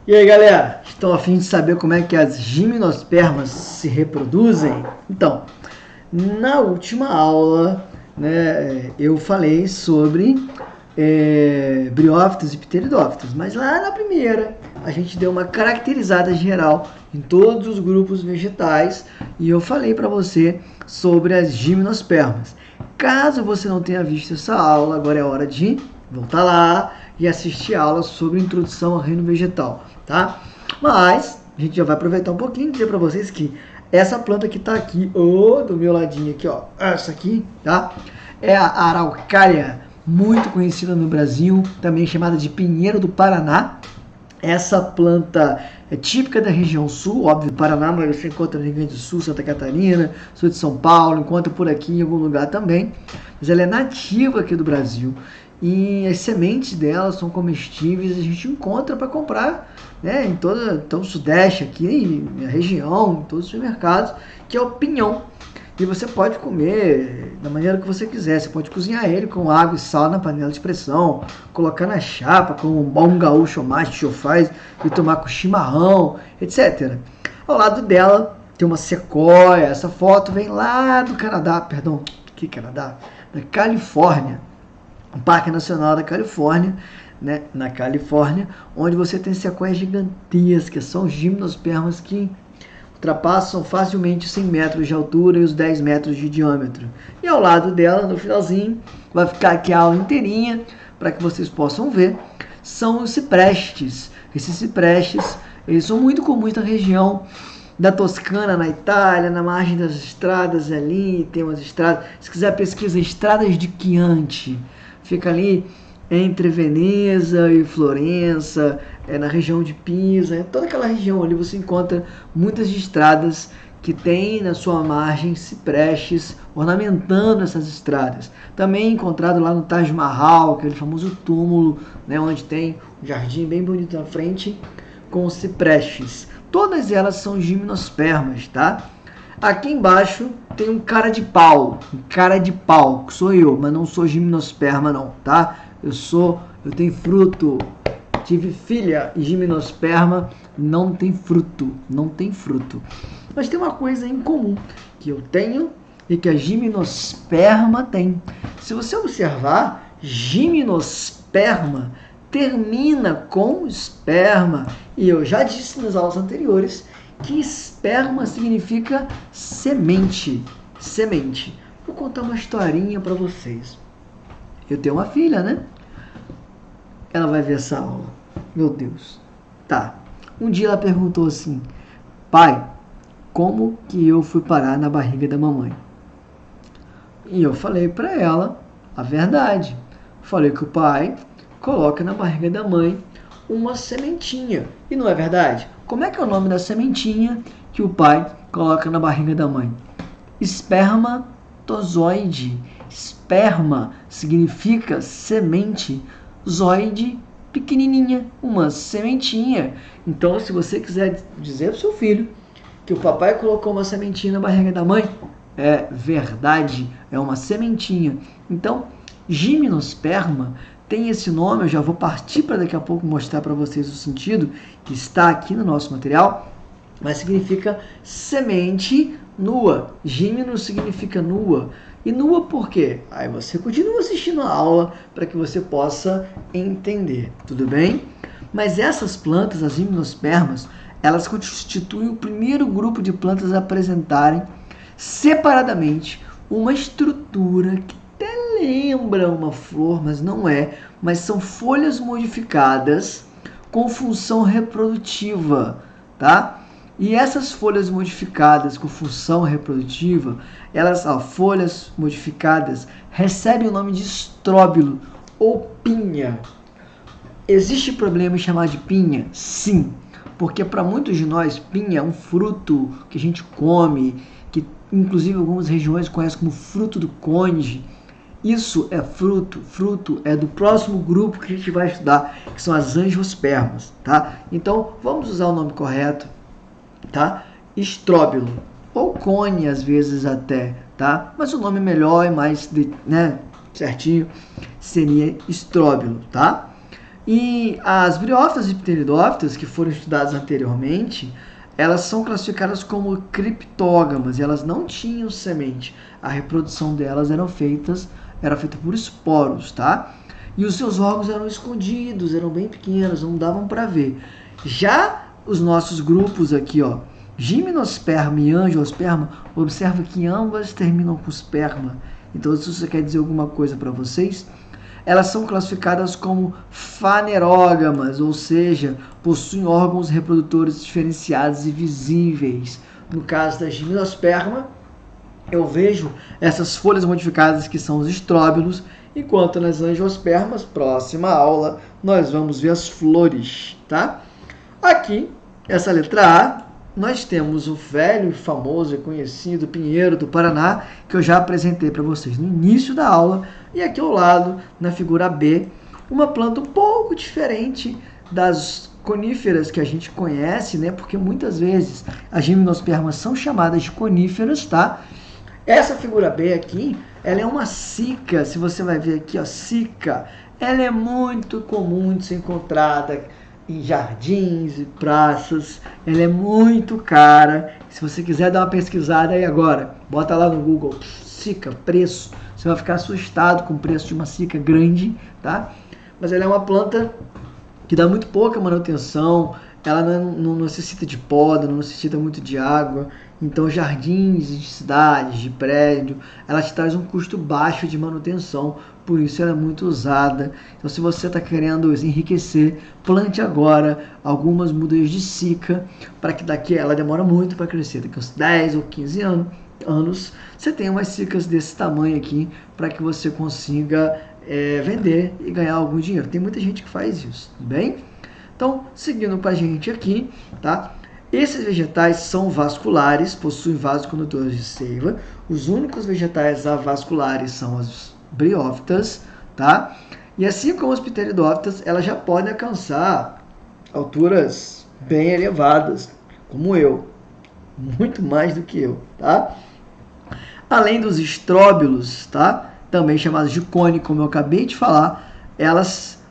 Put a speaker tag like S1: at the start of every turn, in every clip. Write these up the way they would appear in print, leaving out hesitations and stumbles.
S1: E aí, galera, estão a fim de saber como é que as gimnospermas se reproduzem? Então, na última aula, eu falei sobre briófitos e pteridófitos, mas lá na primeira a gente deu uma caracterizada geral em todos os grupos vegetais e eu falei para você sobre as gimnospermas. Caso você não tenha visto essa aula, agora é hora de voltar lá e assistir a aula sobre introdução ao reino vegetal, tá? Mas a gente já vai aproveitar um pouquinho e dizer para vocês que essa planta que tá aqui, do meu ladinho aqui, ó, essa aqui, tá? É a Araucária, muito conhecida no Brasil, também chamada de pinheiro do Paraná. Essa planta é típica da região sul, óbvio, do Paraná, mas você encontra no Rio Grande do Sul, Santa Catarina, sul de São Paulo, encontra por aqui em algum lugar também. Mas ela é nativa aqui do Brasil e as sementes dela são comestíveis, a gente encontra para comprar, né, em todo o sudeste aqui, na região, em todos os supermercados, que é o pinhão. E você pode comer da maneira que você quiser. Você pode cozinhar ele com água e sal na panela de pressão, colocar na chapa, como um bom gaúcho ou macho faz, e tomar com chimarrão, etc. Ao lado dela tem uma sequoia. Essa foto vem lá do Canadá, que Canadá? Da Califórnia, o Parque Nacional da Califórnia, né? Na Califórnia, onde você tem sequoias gigantescas, são gimnospermas que ultrapassam facilmente 100 metros de altura e os 10 metros de diâmetro. E ao lado dela, no finalzinho, vai ficar aqui a aula inteirinha, para que vocês possam ver, são os ciprestes. Esses ciprestes, eles são muito comuns na região da Toscana, na Itália, na margem das estradas ali, tem umas estradas, se quiser pesquisa, estradas de Chianti, fica ali entre Veneza e Florença, na região de Pisa, toda aquela região ali você encontra muitas estradas que tem na sua margem ciprestes ornamentando essas estradas. Também encontrado lá no Taj Mahal, aquele famoso túmulo, né, onde tem um jardim bem bonito na frente com ciprestes. Todas elas são gimnospermas, tá? Aqui embaixo tem um cara de pau, que sou eu, mas não sou gimnosperma não, tá? Eu tenho fruto, tive filha e gimnosperma não tem fruto. Mas tem uma coisa em comum que eu tenho e que a gimnosperma tem. Se você observar, gimnosperma termina com esperma. E eu já disse nas aulas anteriores que esperma significa semente. Vou contar uma historinha para vocês. Eu tenho uma filha, né? Ela vai ver essa aula. Meu Deus. Tá. Um dia ela perguntou assim: pai, como que eu fui parar na barriga da mamãe? E eu falei para ela a verdade. Falei que o pai coloca na barriga da mãe uma sementinha. E não é verdade? Como é que é o nome da sementinha que o pai coloca na barriga da mãe? Espermatozoide. Esperma significa semente, zoide, pequenininha, uma sementinha. Então, se você quiser dizer para o seu filho que o papai colocou uma sementinha na barriga da mãe, é verdade, é uma sementinha. Então, gimnosperma tem esse nome, eu já vou partir para daqui a pouco mostrar para vocês o sentido que está aqui no nosso material, mas significa semente nua. Gimno significa nua. E nua por quê? Aí você continua assistindo a aula para que você possa entender, tudo bem? Mas essas plantas, as gimnospermas, elas constituem o primeiro grupo de plantas a apresentarem separadamente uma estrutura que até lembra uma flor, mas não é, mas são folhas modificadas com função reprodutiva, tá? E essas folhas modificadas com função reprodutiva, folhas modificadas, recebem o nome de estróbilo ou pinha. Existe problema em chamar de pinha? Sim, porque para muitos de nós, pinha é um fruto que a gente come, que inclusive algumas regiões conhecem como fruto do conde. Isso é fruto é do próximo grupo que a gente vai estudar, que são as angiospermas, tá? Então, vamos usar o nome correto, tá? Estróbilo, ou cone às vezes até, tá? Mas o nome melhor e mais, certinho, seria estróbilo, tá? E as briófitas e pteridófitas, que foram estudadas anteriormente, elas são classificadas como criptógamas, e elas não tinham semente. A reprodução delas era feita por esporos, tá? E os seus órgãos eram escondidos, eram bem pequenos, não davam para ver. Já os nossos grupos aqui, ó, gimnosperma e angiosperma, observa que ambas terminam com esperma. Então, se isso quer dizer alguma coisa para vocês, elas são classificadas como fanerógamas, ou seja, possuem órgãos reprodutores diferenciados e visíveis. No caso da gimnosperma, eu vejo essas folhas modificadas que são os estróbilos, enquanto nas angiospermas, próxima aula, nós vamos ver as flores, tá? Aqui, essa letra A, nós temos o velho, famoso e conhecido pinheiro do Paraná, que eu já apresentei para vocês no início da aula, e aqui ao lado, na figura B, uma planta um pouco diferente das coníferas que a gente conhece, né? Porque muitas vezes as gimnospermas são chamadas de coníferas, tá? Essa figura B aqui, ela é uma cica, se você vai ver aqui, ó, cica, ela é muito comum de ser encontrada em jardins e praças, ela é muito cara. Se você quiser dar uma pesquisada aí agora, bota lá no Google, cica, preço, você vai ficar assustado com o preço de uma cica grande, tá? Mas ela é uma planta que dá muito pouca manutenção, ela não necessita de poda, não necessita muito de água. Então, jardins de cidades, de prédio, ela te traz um custo baixo de manutenção, por isso ela é muito usada. Então, se você está querendo enriquecer, plante agora algumas mudas de cica, para que daqui ela demora muito para crescer, daqui uns 10 ou 15 anos, você tem umas cicas desse tamanho aqui, para que você consiga vender e ganhar algum dinheiro. Tem muita gente que faz isso, tudo bem? Então, seguindo para a gente aqui, tá? Esses vegetais são vasculares, possuem vasocondutores de seiva. Os únicos vegetais avasculares são as briófitas, tá? E assim como as pteridófitas, elas já podem alcançar alturas bem elevadas, como eu, muito mais do que eu, tá? Além dos estróbilos, tá? Também chamados de cone, como eu acabei de falar, elas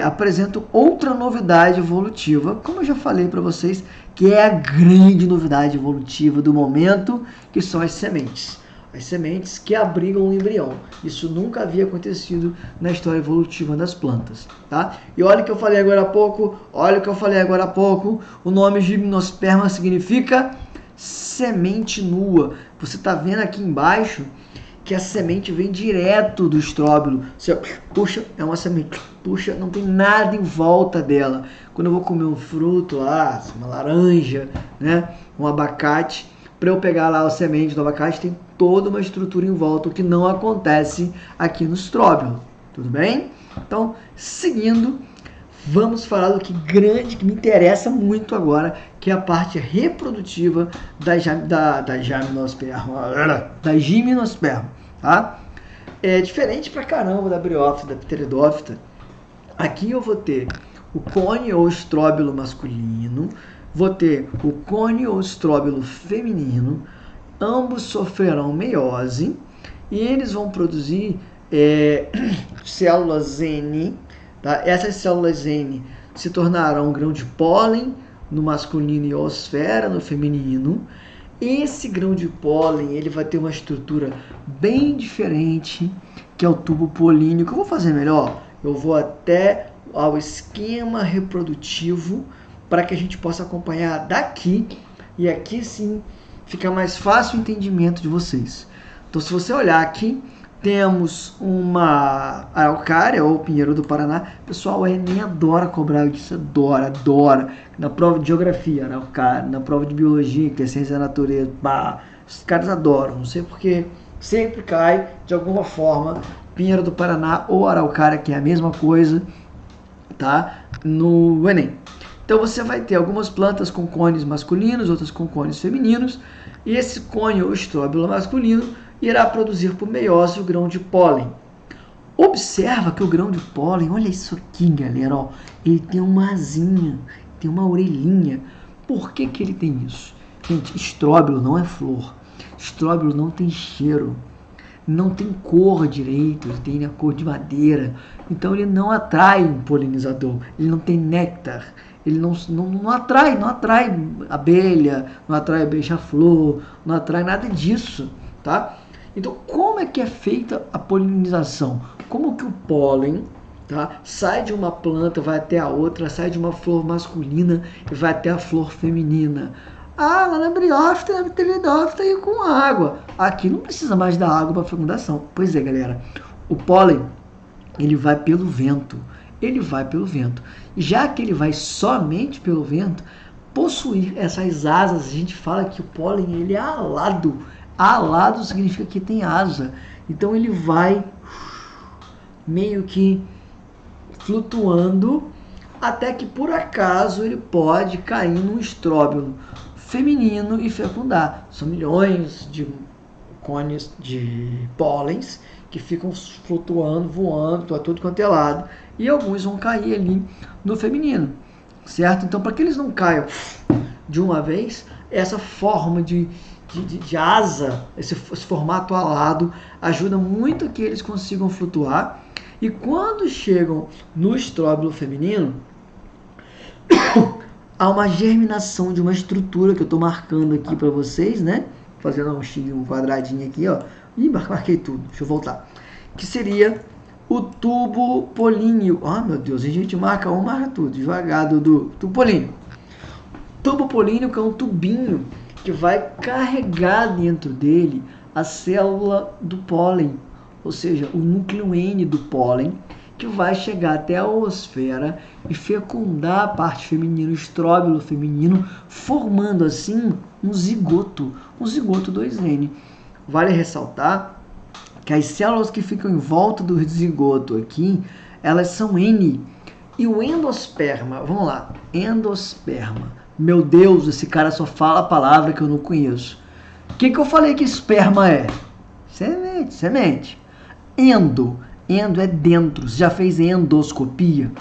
S1: apresentam outra novidade evolutiva, como eu já falei para vocês, que é a grande novidade evolutiva do momento, que são as sementes. As sementes que abrigam o embrião. Isso nunca havia acontecido na história evolutiva das plantas, tá? E olha o que eu falei agora há pouco, o nome gimnosperma significa semente nua. Você está vendo aqui embaixo que a semente vem direto do estróbilo. Você puxa, é uma semente. Puxa, não tem nada em volta dela. Quando eu vou comer um fruto lá, uma laranja, né, um abacate, para eu pegar lá a semente do abacate, tem toda uma estrutura em volta, o que não acontece aqui no estróbilo. Tudo bem? Então, seguindo, vamos falar do que me interessa muito agora, que é a parte reprodutiva da gimnosperma, tá? É diferente pra caramba da briófita, da pteridófita. Aqui eu vou ter o cone ou estróbilo masculino, vou ter o cone ou estróbilo feminino, ambos sofrerão meiose e eles vão produzir células N. Tá? Essas células N se tornarão um grão de pólen no masculino e osfera no feminino. Esse grão de pólen ele vai ter uma estrutura bem diferente, que é o tubo polínico. Eu vou fazer melhor? Eu vou até ao esquema reprodutivo para que a gente possa acompanhar daqui, e aqui sim fica mais fácil o entendimento de vocês. Então, se você olhar aqui, temos uma araucária, ou pinheiro do Paraná. Pessoal, o Enem adora cobrar disso, adora. Na prova de geografia, araucária, na prova de biologia, que é ciência da natureza, os caras adoram, não sei porque, sempre cai, de alguma forma, pinheiro do Paraná ou araucária, que é a mesma coisa, tá? No Enem. Então você vai ter algumas plantas com cones masculinos, outras com cones femininos, e esse cone ou estróbilo masculino irá produzir por meiose o grão de pólen. Observa que o grão de pólen, olha isso aqui, galera, ó, ele tem uma asinha, tem uma orelhinha. Por que ele tem isso? Gente, estróbilo não é flor. Estróbilo não tem cheiro. não tem cor direito, ele tem a cor de madeira, então ele não atrai um polinizador, ele não tem néctar, ele não atrai abelha, não atrai beija-flor, não atrai nada disso, tá? Então, como é que é feita a polinização? Como que o pólen, tá, sai de uma planta, vai até a outra, sai de uma flor masculina e vai até a flor feminina? Ah, lá na briófita, na pteridófita e com água. Aqui não precisa mais da água para fecundação. Pois é, galera. O pólen, ele vai pelo vento. Ele vai pelo vento. E já que ele vai somente pelo vento, possuir essas asas, a gente fala que o pólen ele é alado. Alado significa que tem asa. Então ele vai meio que flutuando até que por acaso ele pode cair num estróbilo feminino e fecundar. São milhões de cones de pólens que ficam flutuando, voando para tudo quanto é lado, e alguns vão cair ali no feminino, certo? Então, para que eles não caiam de uma vez, essa forma de asa, esse formato alado, ajuda muito a que eles consigam flutuar, e quando chegam no estróbilo feminino, há uma germinação de uma estrutura que eu estou marcando aqui para vocês, né? Fazendo um quadradinho aqui, ó. Ih, marquei tudo. Deixa eu voltar. Que seria o tubo políneo. Ah, meu Deus, a gente marca tudo. Devagar, do tubo políneo. Tubo políneo que é um tubinho que vai carregar dentro dele a célula do pólen, ou seja, o núcleo N do pólen, que vai chegar até a oosfera e fecundar a parte feminina, o estróbilo feminino, formando assim um zigoto 2N. Vale ressaltar que as células que ficam em volta do zigoto aqui, elas são N. E o endosperma, vamos lá, endosperma. Meu Deus, esse cara só fala a palavra que eu não conheço. O que eu falei que esperma é? Semente. Endo é dentro. Você já fez endoscopia?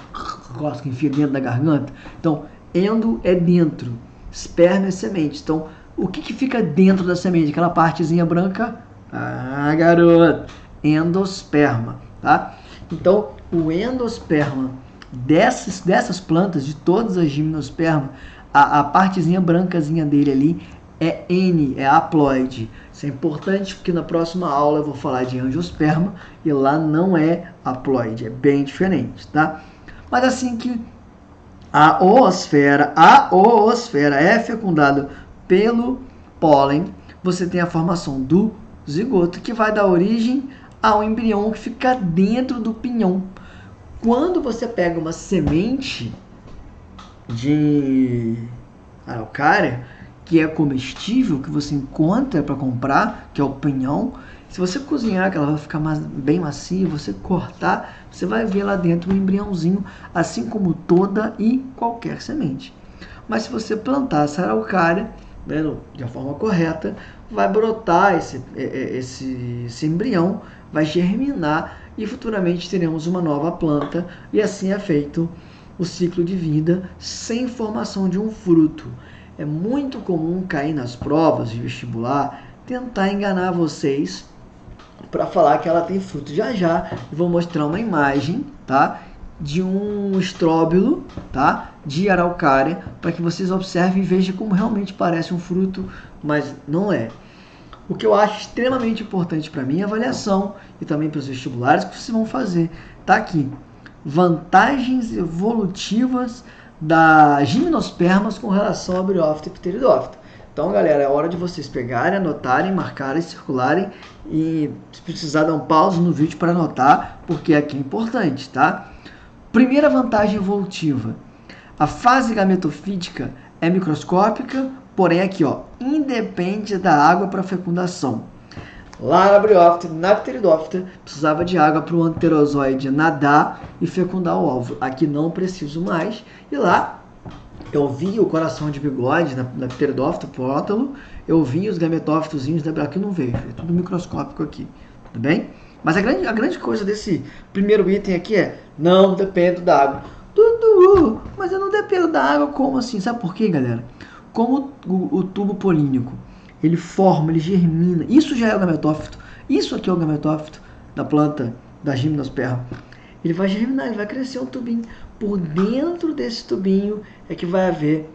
S1: Gosto que enfia dentro da garganta. Então, endo é dentro. Esperma é semente. Então, o que fica dentro da semente? Aquela partezinha branca? Ah, garoto. Endosperma, tá? Então, o endosperma dessas plantas, de todas as gimnospermas, a partezinha brancazinha dele ali é N, é haploide. Isso é importante porque na próxima aula eu vou falar de angiosperma e lá não é haploide, é bem diferente, tá? Mas assim que a oosfera é fecundada pelo pólen, você tem a formação do zigoto, que vai dar origem ao embrião que fica dentro do pinhão. Quando você pega uma semente de araucária, que é comestível, que você encontra para comprar, que é o pinhão, se você cozinhar, que ela vai ficar bem macia, você cortar, você vai ver lá dentro um embriãozinho, assim como toda e qualquer semente. Mas se você plantar essa araucária, né, de forma correta, vai brotar esse embrião, vai germinar e futuramente teremos uma nova planta, e assim é feito o ciclo de vida sem formação de um fruto. É muito comum cair nas provas de vestibular, tentar enganar vocês para falar que ela tem fruto. Já eu vou mostrar uma imagem, tá, de um estróbilo, tá, de araucária, para que vocês observem e vejam como realmente parece um fruto, mas não é. O que eu acho extremamente importante para mim é a avaliação e também para os vestibulares que vocês vão fazer. Tá aqui. Vantagens evolutivas das gimnospermas com relação a briófita e pteridófita. Então, galera, é hora de vocês pegarem, anotarem, marcarem, circularem e, se precisar, dar um pause no vídeo para anotar, porque aqui é importante, tá? Primeira vantagem evolutiva. A fase gametofítica é microscópica, porém aqui, ó, independe da água para fecundação. Lá na briófita e na pteridófita, precisava de água para o anterozoide nadar e fecundar o óvulo. Aqui não preciso mais. E lá, eu vi o coração de bigode na pteridófita, prótalo. Eu vi os gametófitozinhos, aqui não vejo. É tudo microscópico aqui. Tudo bem? Mas a grande coisa desse primeiro item aqui é, não dependo da água. Dudu, mas eu não dependo da água como assim? Sabe por quê, galera? Como o tubo polínico. Ele forma, ele germina. Isso já é o gametófito. Isso aqui é o gametófito da planta da gimnosperma. Ele vai germinar, ele vai crescer um tubinho. Por dentro desse tubinho é que vai haver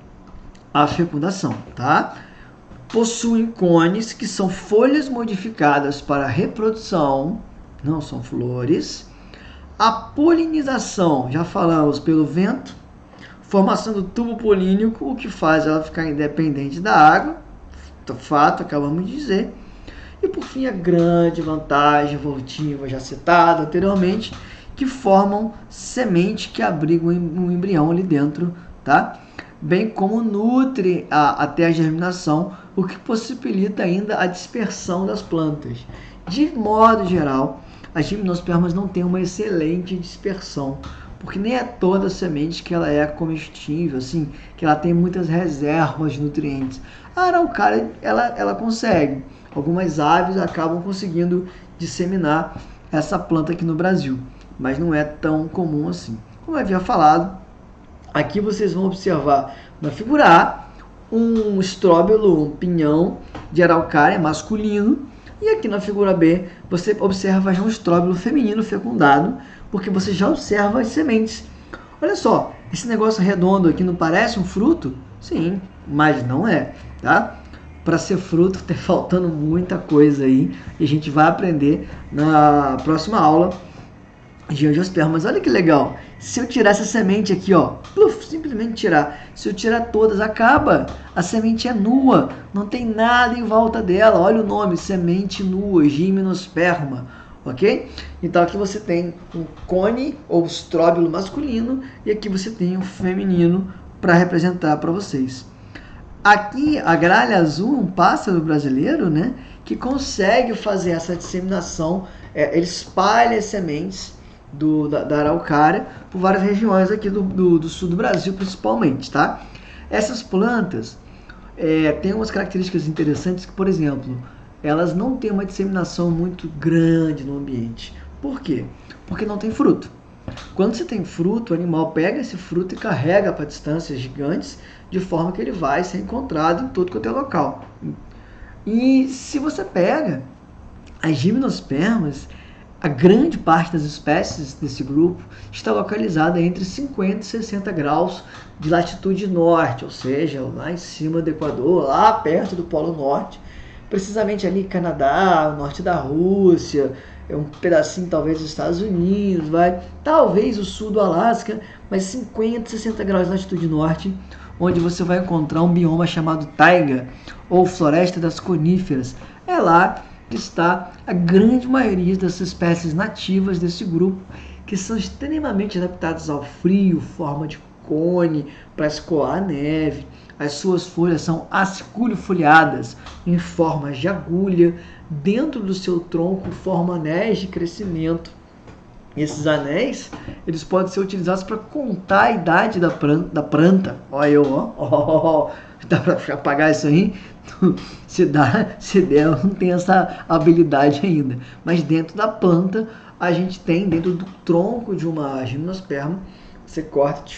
S1: a fecundação, tá? Possuem cones, que são folhas modificadas para reprodução, não são flores. A polinização, já falamos, pelo vento. Formação do tubo polínico, o que faz ela ficar independente da água. Fato, acabamos de dizer. E por fim, a grande vantagem evolutiva já citada anteriormente, que formam semente que abrigam um embrião ali dentro, tá? Bem como nutre até a germinação, o que possibilita ainda a dispersão das plantas. De modo geral, as gimnospermas não têm uma excelente dispersão, porque nem é toda semente que ela é comestível, assim, que ela tem muitas reservas de nutrientes. A araucária, ela consegue. Algumas aves acabam conseguindo disseminar essa planta aqui no Brasil, mas não é tão comum assim. Como eu havia falado, aqui vocês vão observar na figura A um estróbilo, um pinhão de araucária masculino, e aqui na figura B você observa já um estróbilo feminino fecundado, porque você já observa as sementes. Olha só, esse negócio redondo aqui não parece um fruto? Sim, mas não é, tá? Para ser fruto, tá faltando muita coisa aí, e a gente vai aprender na próxima aula de angiospermas. Olha que legal, se eu tirar essa semente aqui, ó, simplesmente tirar, se eu tirar todas, acaba, a semente é nua, não tem nada em volta dela. Olha o nome, semente nua, gimnosperma, ok? Então aqui você tem um cone ou estróbilo masculino, e aqui você tem um feminino para representar para vocês. Aqui, a gralha azul é um pássaro brasileiro, né, que consegue fazer essa disseminação, ele espalha as sementes da araucária por várias regiões aqui do sul do Brasil, principalmente, tá? Essas plantas têm umas características interessantes que, por exemplo, elas não têm uma disseminação muito grande no ambiente. Por quê? Porque não tem fruto. Quando você tem fruto, o animal pega esse fruto e carrega para distâncias gigantes, de forma que ele vai ser encontrado em todo quanto é local. E se você pega as gimnospermas, a grande parte das espécies desse grupo está localizada entre 50 e 60 graus de latitude norte, ou seja, lá em cima do Equador, lá perto do Polo Norte, precisamente ali Canadá, norte da Rússia, um pedacinho talvez dos Estados Unidos, talvez o sul do Alasca, mas 50, 60 graus de latitude norte, onde você vai encontrar um bioma chamado taiga, ou floresta das coníferas. É lá que está a grande maioria das espécies nativas desse grupo, que são extremamente adaptadas ao frio, forma de cone, para escoar a neve. As suas folhas são aciculho-folhadas, em forma de agulha. Dentro do seu tronco formam anéis de crescimento. Esses anéis, eles podem ser utilizados para contar a idade da planta. Olha eu, ó. Dá para apagar isso aí? Se der, eu não tenho essa habilidade ainda. Mas dentro da planta, a gente tem, dentro do tronco de uma gimnosperma, você corta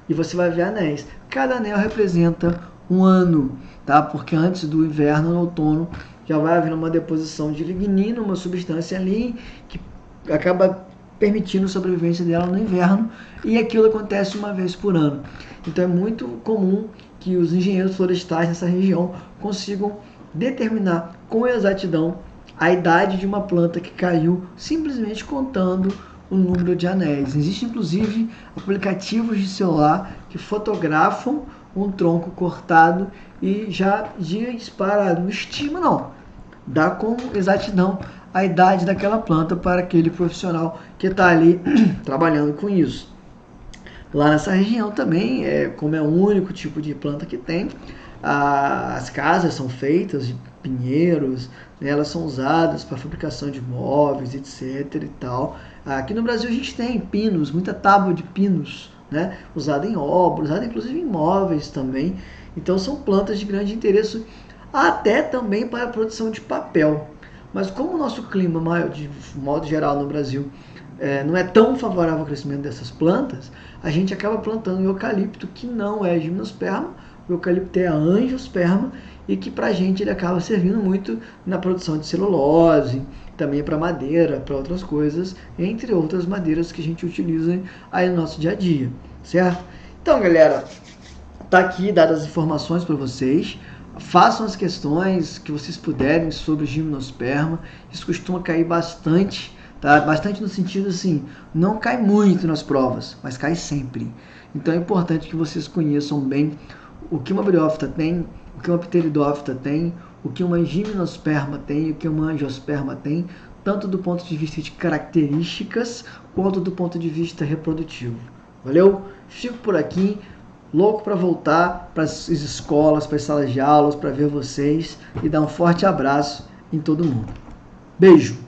S1: e você vai ver anéis. Cada anel representa um ano, tá? Porque antes do inverno, no outono, já vai haver uma deposição de lignina, uma substância ali que acaba permitindo a sobrevivência dela no inverno, e aquilo acontece uma vez por ano. Então é muito comum que os engenheiros florestais nessa região consigam determinar com exatidão a idade de uma planta que caiu, simplesmente contando o número de anéis. Existem inclusive aplicativos de celular que fotografam um tronco cortado e já dispara, não estima não, dá com exatidão a idade daquela planta para aquele profissional que está ali trabalhando com isso. Lá nessa região também, como é o único tipo de planta que tem, as casas são feitas de pinheiros, né, elas são usadas para fabricação de móveis, etc. e tal. Aqui no Brasil a gente tem pinos, muita tábua de pinos, né, usada em obras, usada inclusive em móveis também. Então são plantas de grande interesse, até também para a produção de papel. Mas como o nosso clima, de modo geral no Brasil, não é tão favorável ao crescimento dessas plantas, a gente acaba plantando eucalipto, que não é gimnosperma. O eucalipto é a angiosperma, e que para a gente ele acaba servindo muito na produção de celulose, também para madeira, para outras coisas, entre outras madeiras que a gente utiliza aí no nosso dia a dia, certo? Então, galera, tá aqui dadas as informações para vocês. Façam as questões que vocês puderem sobre gimnosperma. Isso costuma cair bastante, tá? Bastante no sentido assim, não cai muito nas provas, mas cai sempre. Então é importante que vocês conheçam bem o que uma briófita tem, o que uma pteridófita tem, o que uma gimnosperma tem, o que uma angiosperma tem, tanto do ponto de vista de características, quanto do ponto de vista reprodutivo. Valeu? Fico por aqui, louco para voltar para as escolas, para as salas de aulas, para ver vocês e dar um forte abraço em todo mundo. Beijo!